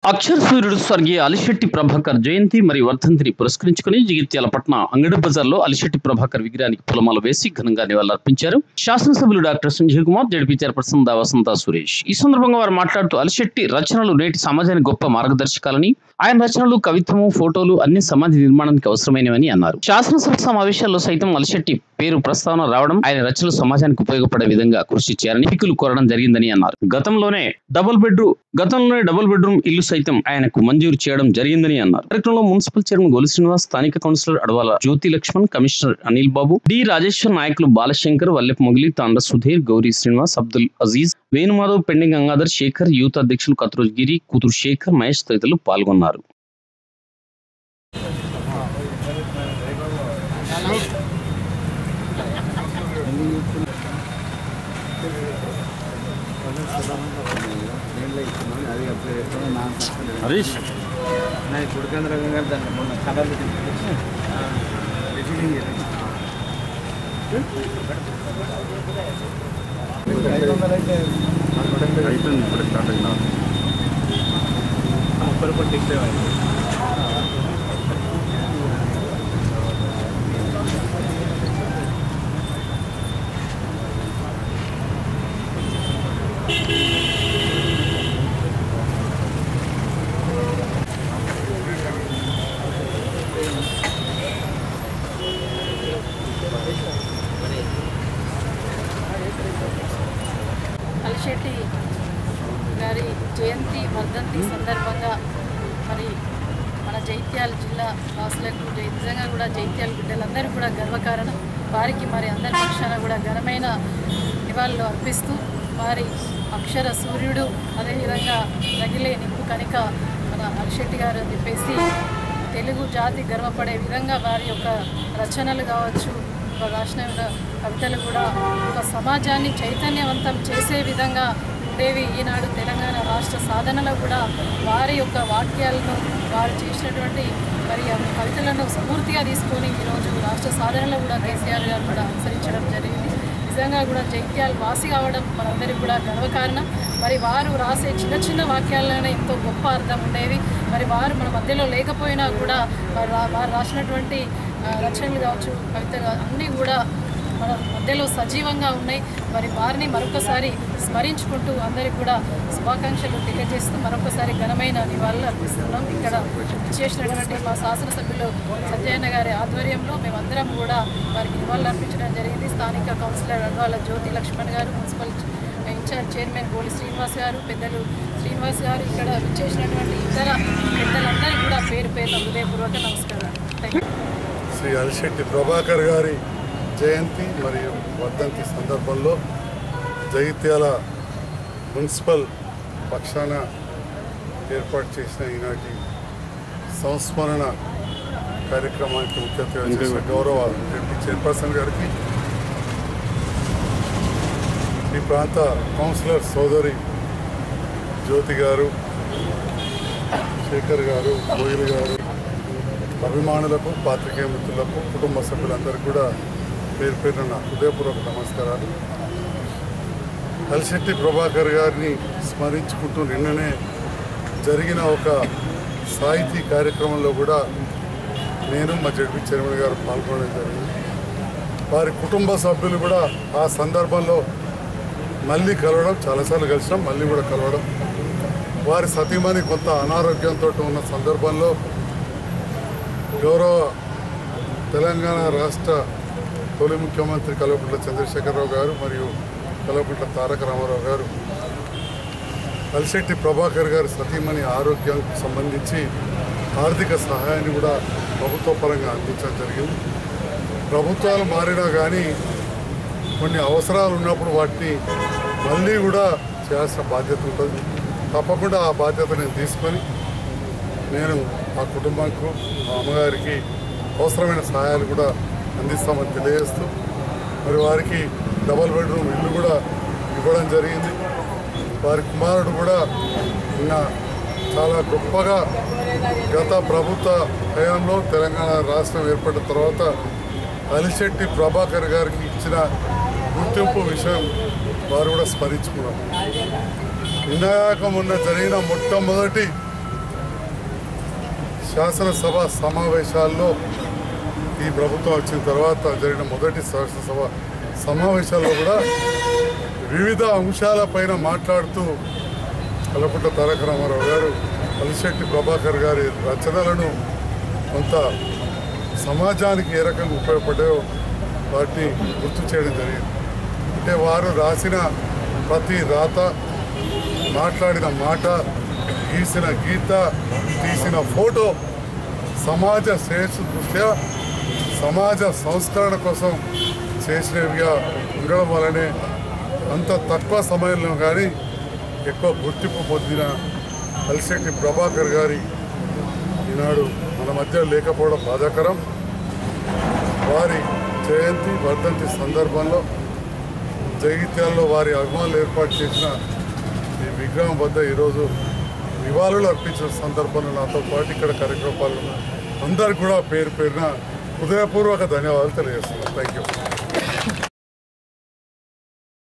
అక్షర సూర్యుడు స్వర్గీయ అలిశెట్టి ప్రభాకర్ జయంతి మరియు వర్ధంతిని పురస్కరించుకుని జగిత్యాల పట్న అంగడి బజార్లో అలిశెట్టి ప్రభాకర్ విగ్రహానికి పూలమాల వేసి ఘనంగా నివాళులర్పించారు. శాసనసభ్యులు doctor Sanjay Kumar, ZP chairperson దా వసంత సురేష్. ఈ సందర్భంగా వారు మాట్లాడుతూ అలిశెట్టి రచనలు నేటి సమాజానికి గొప్ప మార్గదర్శకాలని, ఆయన రచనలు, కవిత్వము, ఫోటోలు అన్ని సమాజ నిర్మాణానికి అవసరమైనవని అన్నారు. శాసనసభ సమావేశాల్లో సైతం అలిశెట్టి పేరు ప్రస్తావన రావడం, ఆయన రచనలు సమాజానికి ఉపయోగపడే విధంగా కృషి చేయాలని ఎంపికలు కోరడం జరిగిందని అన్నారు. గతంలోనే డబుల్ బెడ్రూమ్ ఇల్లు సైతం ఆయనకు మంజూరు చేయడం జరిగిందని అన్నారు. కార్యక్రమంలో మున్సిపల్ చైర్మన్ గోలి శ్రీనివాస్, స్థానిక కౌన్సిలర్ అడవాల జ్యోతి లక్ష్మణ్, కమిషనర్ అనిల్ బాబు, డి రాజేశ్వర్, నాయకులు బాలశంకర్, వల్లెప్ మొగిలి, తాండ్ర సుధీర్, గౌరీ శ్రీనివాస్, అబ్దుల్ అజీజ్, వేణుమాధవ్, పెండింగ్ గంగాధర్, శేఖర్, యూత్ అధ్యక్షులు కత్రోజ్ గిరి, కూతురు శేఖర్, మహేష్ తదితరులు పాల్గొన్నారు. హరీష్ కుడికేంద్ర దాన్ని మొన్న కలర్లు అయిపోయింది. ఇప్పుడు స్టార్ట్ అయినా 30 రూపాయలు టిక్ అలిశెట్టి గారి జయంతి వర్ధంతి సందర్భంగా మరి మన జైత్యాల జిల్లా వాసులకు నిజంగా కూడా జైత్యాల బిడ్డలందరూ కూడా గర్వకారణం. వారికి మరి అందరి పక్షాన కూడా ఘనమైన నివాళులు అర్పిస్తూ వారి అక్షర సూర్యుడు, అదేవిధంగా రగిలే నిప్పు కనిక మన అలిశెట్టి గారు అని చెప్పేసి తెలుగు జాతి గర్వపడే విధంగా వారి యొక్క రచనలు కావచ్చు, రాసిన కవితలు కూడా ఒక సమాజాన్ని చైతన్యవంతం చేసే విధంగా ఉండేవి. ఈనాడు తెలంగాణ రాష్ట్ర సాధనలో కూడా వారి యొక్క వాక్యాలను, వారు చేసినటువంటి మరి కవితలను స్ఫూర్తిగా తీసుకొని ఈరోజు రాష్ట్ర సాధనలో కూడా కేసీఆర్ గారు కూడా అనుసరించడం జరిగింది. నిజంగా కూడా జైత్యాల వాసి కావడం మనందరికీ కూడా గర్వకారణం. మరి వారు రాసే చిన్న చిన్న వాక్యాలలోనే ఎంతో గొప్ప అర్థం ఉండేవి. మరి వారు మన మధ్యలో లేకపోయినా కూడా వారు రాసినటువంటి రచనలు కావచ్చు, కవితలు అన్నీ కూడా మన మధ్యలో సజీవంగా ఉన్నాయి. మరి వారిని మరొకసారి స్మరించుకుంటూ అందరికీ కూడా శుభాకాంక్షలు తెలియజేస్తూ మరొకసారి ఘనమైన నివాళులు అర్పిస్తున్నాం. ఇక్కడ చేసినటువంటి మా శాసనసభ్యులు సంజయన్న గారి ఆధ్వర్యంలో మేమందరం కూడా వారికి నివాళులు అర్పించడం జరిగింది. స్థానిక కౌన్సిలర్ అడవాల జ్యోతి లక్ష్మణ్ గారు, మున్సిపల్ ఇన్ఛార్జ్ చైర్మన్ గోలి శ్రీనివాస్ గారు, పెద్దలు శ్రీనివాస్ గారు, ఇక్కడ చేసినటువంటి ఇతర పెద్దలందరికీ కూడా పేరు పేరున హృదయపూర్వక నమస్కారాలు. శ్రీ అలిశెట్టి ప్రభాకర్ గారి జయంతి మరియు వర్ధంతి సందర్భంలో జగిత్యాల మున్సిపల్ పక్షాన ఏర్పాటు చేసిన ఈనాటి సంస్మరణ కార్యక్రమానికి ముఖ్య అతిథిగా చేసిన గౌరవ జడ్పీ చైర్పర్సన్ గారికి, ఈ ప్రాంత కౌన్సిలర్ సోదరి జ్యోతి గారు, శేఖర్ గారు, గోయల్ గారు, అభిమానులకు, పాత్రికేయ మిత్రులకు, కుటుంబ సభ్యులందరికీ కూడా పేరు పేరున హృదయపూర్వక నమస్కారాలు. అలిశెట్టి ప్రభాకర్ గారిని స్మరించుకుంటూ నిన్ననే జరిగిన ఒక సాహితీ కార్యక్రమంలో కూడా నేను మా జడ్పీ చైర్మన్ గారు పాల్గొనడం జరిగింది. వారి కుటుంబ సభ్యులు కూడా ఆ సందర్భంలో మళ్ళీ కలవడం, చాలాసార్లు కలిసినాం, మళ్ళీ కూడా కలవడం. వారి సతీమణి కొంత అనారోగ్యంతో ఉన్న సందర్భంలో గౌరవ తెలంగాణ రాష్ట్ర తొలి ముఖ్యమంత్రి కల్వకుంట్ల చంద్రశేఖరరావు గారు మరియు కల్వకుంట్ల తారక రామారావు గారు అలిశెట్టి ప్రభాకర్ గారి సతీమణి ఆరోగ్యానికి సంబంధించి ఆర్థిక సహాయాన్ని కూడా ప్రభుత్వ పరంగా అందించడం జరిగింది. ప్రభుత్వాలు మారినా కానీ కొన్ని అవసరాలు ఉన్నప్పుడు వాటిని మళ్ళీ కూడా చేయాల్సిన బాధ్యత ఉంటుంది. తప్పకుండా ఆ బాధ్యత నేను తీసుకొని నేను ఆ కుటుంబానికి, మా అమ్మగారికి అవసరమైన సహాయాలు కూడా అందిస్తామని తెలియజేస్తూ, మరి వారికి డబుల్ బెడ్రూమ్ ఇల్లు కూడా ఇవ్వడం జరిగింది. వారి కుమారుడు కూడా నిన్న చాలా గొప్పగా గత ప్రభుత్వ హయాంలో తెలంగాణ రాష్ట్రం ఏర్పడిన తర్వాత అలిశెట్టి ప్రభాకర్ గారికి ఇచ్చిన గుర్తింపు విషయం వారు కూడా స్మరించుకున్నారు. నిన్నగాక మొన్న జరిగిన మొట్టమొదటి శాసనసభ సమావేశాల్లో ఈ ప్రభుత్వం వచ్చిన తర్వాత జరిగిన మొదటి శాసనసభ సమావేశాల్లో కూడా వివిధ అంశాలపైన మాట్లాడుతూ కల్వకుంట్ల తారక రామారావు గారు అలిశెట్టి ప్రభాకర్ గారి రచనలను కొంత సమాజానికి ఏ రకంగా ఉపయోగపడాయో వాటిని గుర్తు చేయడం జరిగింది. అంటే వారు రాసిన ప్రతి రాత, మాట్లాడిన మాట, గీసిన గీత, తీసిన ఫోటో సమాజ శ్రేయస్సు దృష్ట్యా సమాజ సంస్కరణ కోసం చేసినవిగా ఉండడం వల్లనే అంత తక్కువ సమయంలో కానీ ఎక్కువ గుర్తింపు పొందిన అలిశెట్టి ప్రభాకర్ గారి ఈనాడు మన మధ్య లేకపోవడం బాధాకరం. వారి జయంతి వర్ధంతి సందర్భంలో జగిత్యాలలో వారి అభిమానులు ఏర్పాటు చేసిన ఈ విగ్రహం వద్ద ఈరోజు నివాళులు అర్పించిన సందర్భంలో నాతో పాటు ఇక్కడ కార్యక్రమాలు అందరికీ కూడా పేరు పేరున హృదయపూర్వక ధన్యవాదాలు తెలియజేస్తున్నాను. Thank you.